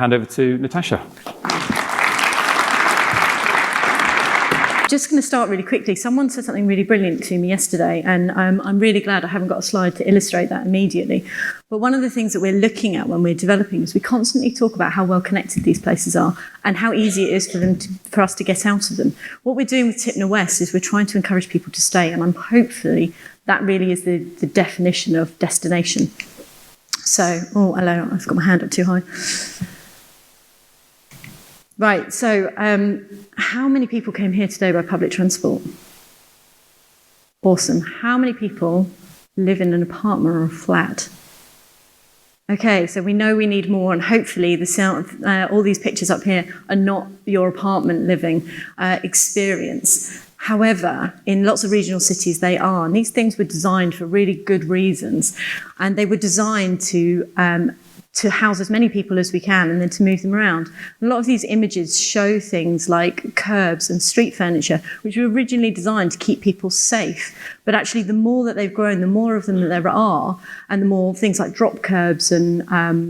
hand over to Natasha. Just going to start really quickly. Someone said something really brilliant to me yesterday, and I'm really glad I haven't got a slide to illustrate that immediately. But one of the things that we're looking at when we're developing is we constantly talk about how well connected these places are and how easy it is for us to get out of them. What we're doing with Tipner West is we're trying to encourage people to stay, and hopefully that really is the definition of destination. So, oh, hello, I've got my hand up too high. Right, so how many people came here today by public transport? Awesome. How many people live in an apartment or a flat? Okay, so we know we need more, and hopefully all these pictures up here are not your apartment living experience. However, in lots of regional cities they are, and these things were designed for really good reasons, and they were designed to house as many people as we can and then to move them around. A lot of these images show things like curbs and street furniture, which were originally designed to keep people safe. But actually, the more that they've grown, the more of them that there are, and the more things like drop curbs and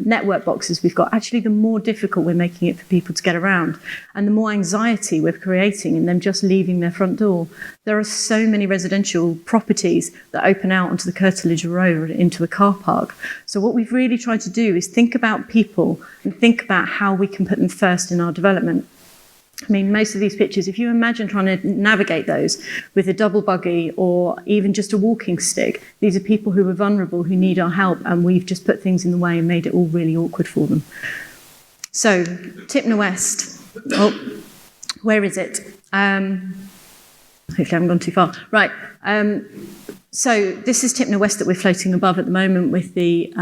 network boxes we've got, actually, the more difficult we're making it for people to get around, and the more anxiety we're creating in them just leaving their front door. There are so many residential properties that open out onto the curtilage road into a car park. So what we've really tried to do is think about people and think about how we can put them first in our development. I mean, most of these pictures, if you imagine trying to navigate those with a double buggy or even just a walking stick, these are people who are vulnerable, who need our help, and we've just put things in the way and made it all really awkward for them. So, Tipner West. Oh, where is it? Hopefully I haven't gone too far. Right. So this is Tipner West that we're floating above at the moment with the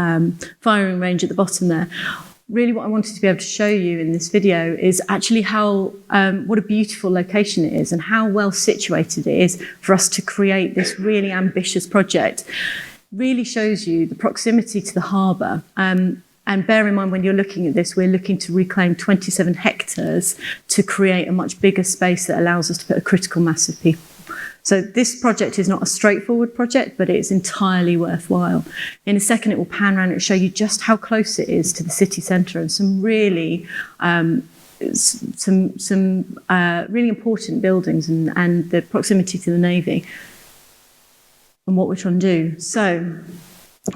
firing range at the bottom there. Really what I wanted to be able to show you in this video is actually how what a beautiful location it is and how well situated it is for us to create this really ambitious project. Really shows you the proximity to the harbour. And bear in mind when you're looking at this, we're looking to reclaim 27 hectares to create a much bigger space that allows us to put a critical mass of people. So this project is not a straightforward project, but it's entirely worthwhile. In a second, it will pan around and show you just how close it is to the city centre and some really really important buildings and the proximity to the Navy and what we're trying to do. So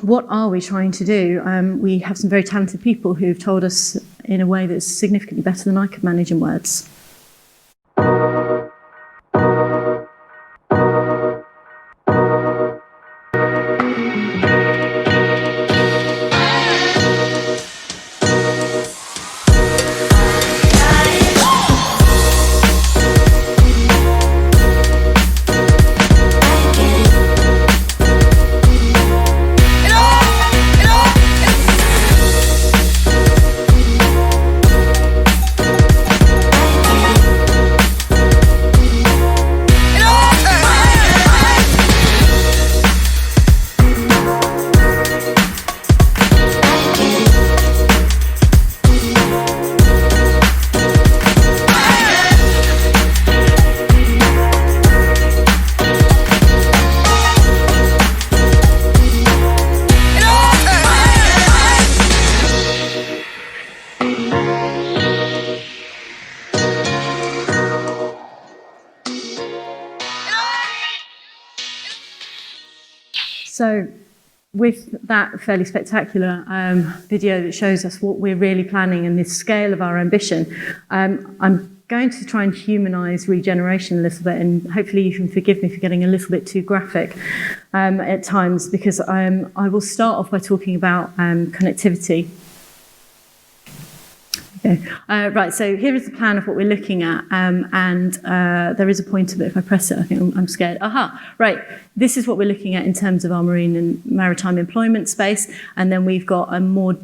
what are we trying to do? We have some very talented people who've told us in a way that's significantly better than I could manage in words. So with that fairly spectacular video that shows us what we're really planning and the scale of our ambition, I'm going to try and humanise regeneration a little bit, and hopefully you can forgive me for getting a little bit too graphic at times, because I will start off by talking about connectivity. Okay. Right, so here is the plan of what we're looking at, and there is a pointer, but if I press it, I think I'm scared. Aha, right, this is what we're looking at in terms of our marine and maritime employment space, and then we've got a more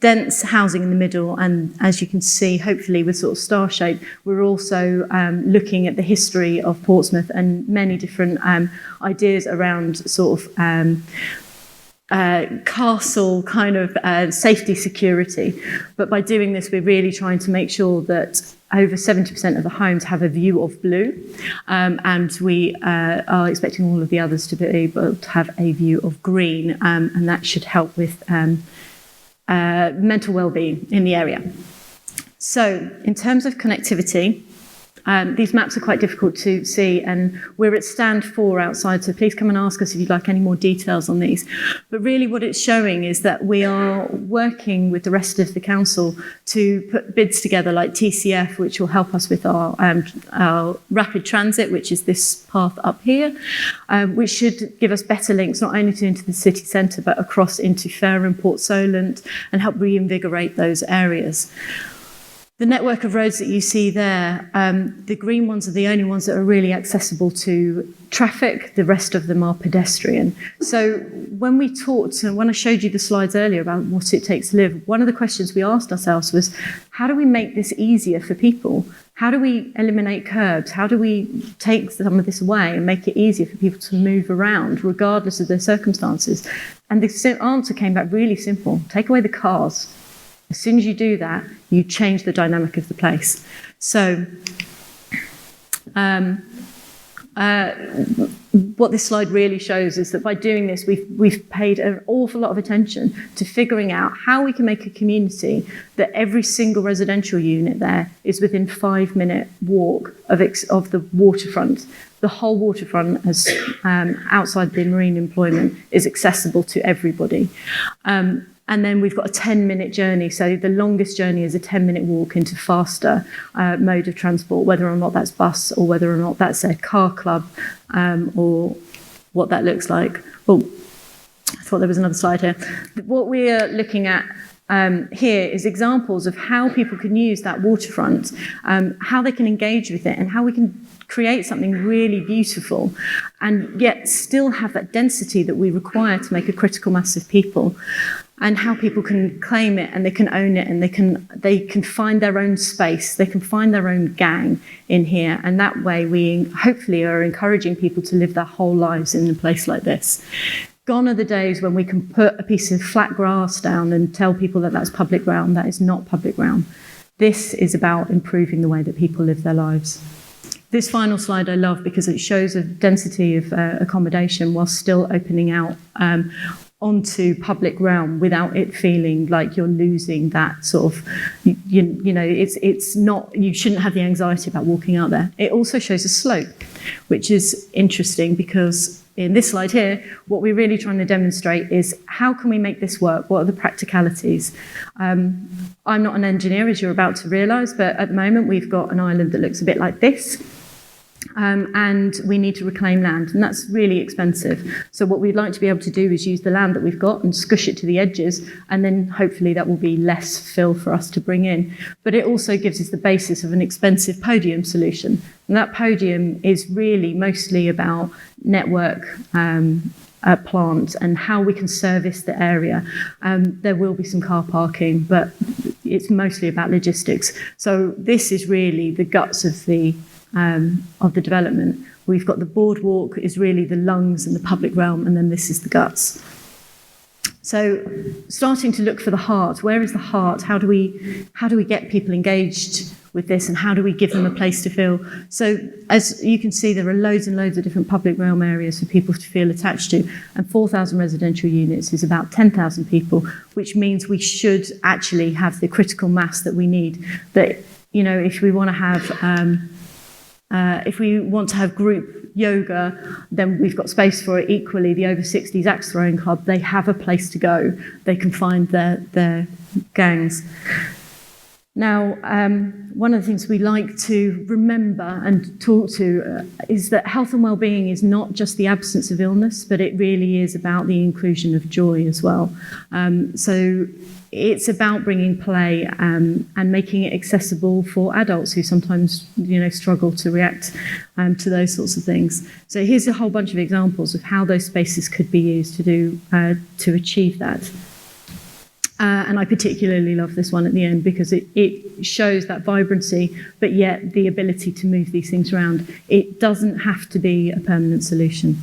dense housing in the middle, and as you can see, hopefully with sort of star shape, we're also looking at the history of Portsmouth and many different ideas around sort of castle kind of safety security. But by doing this, we're really trying to make sure that over 70% of the homes have a view of blue, and we are expecting all of the others to be able to have a view of green, and that should help with mental well-being in the area. So in terms of connectivity, these maps are quite difficult to see, and we're at stand 4 outside, so please come and ask us if you'd like any more details on these. But really what it's showing is that we are working with the rest of the council to put bids together like TCF, which will help us with our rapid transit, which is this path up here, which should give us better links not only into the city centre but across into Fareham, Port Solent, and help reinvigorate those areas. The network of roads that you see there, the green ones are the only ones that are really accessible to traffic. The rest of them are pedestrian. So when we talked, and when I showed you the slides earlier about what it takes to live, one of the questions we asked ourselves was, how do we make this easier for people? How do we eliminate curbs? How do we take some of this away and make it easier for people to move around regardless of their circumstances? And the answer came back really simple. Take away the cars. As soon as you do that, you change the dynamic of the place. So what this slide really shows is that by doing this, we've paid an awful lot of attention to figuring out how we can make a community that every single residential unit there is within 5-minute walk of the waterfront. The whole waterfront, as outside the marine employment, is accessible to everybody. And then we've got a 10-minute journey. So the longest journey is a 10-minute walk into faster mode of transport, whether or not that's bus or whether or not that's a car club or what that looks like. Oh, I thought there was another slide here. What we are looking at here is examples of how people can use that waterfront, how they can engage with it, and how we can create something really beautiful and yet still have that density that we require to make a critical mass of people, and how people can claim it and they can own it and they can find their own space, they can find their own gang in here, and that way we hopefully are encouraging people to live their whole lives in a place like this. Gone are the days when we can put a piece of flat grass down and tell people that that's public ground. That is not public ground. This is about improving the way that people live their lives. This final slide I love because it shows a density of accommodation while still opening out onto public realm without it feeling like you're losing that sort of, you know, it's not, you shouldn't have the anxiety about walking out there. It also shows a slope, which is interesting because in this slide here, what we're really trying to demonstrate is how can we make this work? What are the practicalities? I'm not an engineer, as you're about to realise, but at the moment we've got an island that looks a bit like this. And we need to reclaim land, and that's really expensive. So what we'd like to be able to do is use the land that we've got and squish it to the edges, and then hopefully that will be less fill for us to bring in. But it also gives us the basis of an expensive podium solution. And that podium is really mostly about network plant and how we can service the area. There will be some car parking, but it's mostly about logistics. So this is really the guts of the development. We've got the boardwalk is really the lungs and the public realm, and then this is the guts. So starting to look for the heart. Where is the heart? How do we get people engaged with this, and how do we give them a place to feel? So as you can see, there are loads and loads of different public realm areas for people to feel attached to, and 4,000 residential units is about 10,000 people, which means we should actually have the critical mass that we need. That, you know, if we want to have group yoga, then we've got space for it. Equally, the over 60s axe throwing club, they have a place to go. They can find their gangs. Now, one of the things we like to remember and talk to is that health and well-being is not just the absence of illness, but it really is about the inclusion of joy as well. So it's about bringing play and making it accessible for adults who sometimes, you know, struggle to react to those sorts of things. So here's a whole bunch of examples of how those spaces could be used to achieve that. And I particularly love this one at the end because it shows that vibrancy, but yet the ability to move these things around. It doesn't have to be a permanent solution.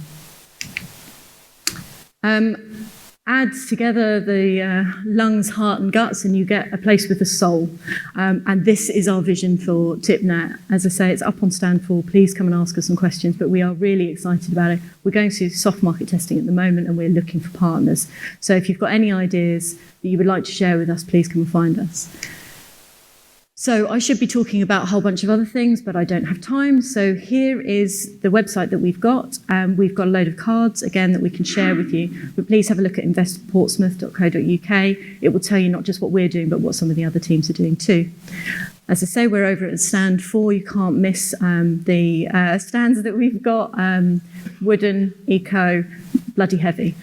Add together the lungs, heart and guts, and you get a place with a soul. And this is our vision for TIPNet. As I say, it's up on stand 4. Please come and ask us some questions, but we are really excited about it. We're going through soft market testing at the moment, and we're looking for partners. So if you've got any ideas that you would like to share with us, please come and find us. So I should be talking about a whole bunch of other things, but I don't have time. So here is the website that we've got. We've got a load of cards, again, that we can share with you. But please have a look at investportsmouth.co.uk. It will tell you not just what we're doing, but what some of the other teams are doing too. As I say, we're over at stand 4. You can't miss the stands that we've got. Wooden, eco, bloody heavy.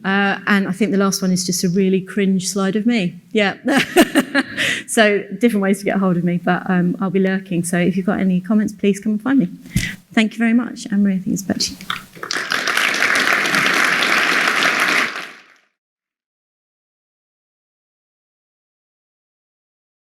And I think the last one is just a really cringe slide of me. Yeah. So different ways to get a hold of me, but I'll be lurking. So if you've got any comments, please come and find me. Thank you very much. Anne-Marie, I think it's back to you.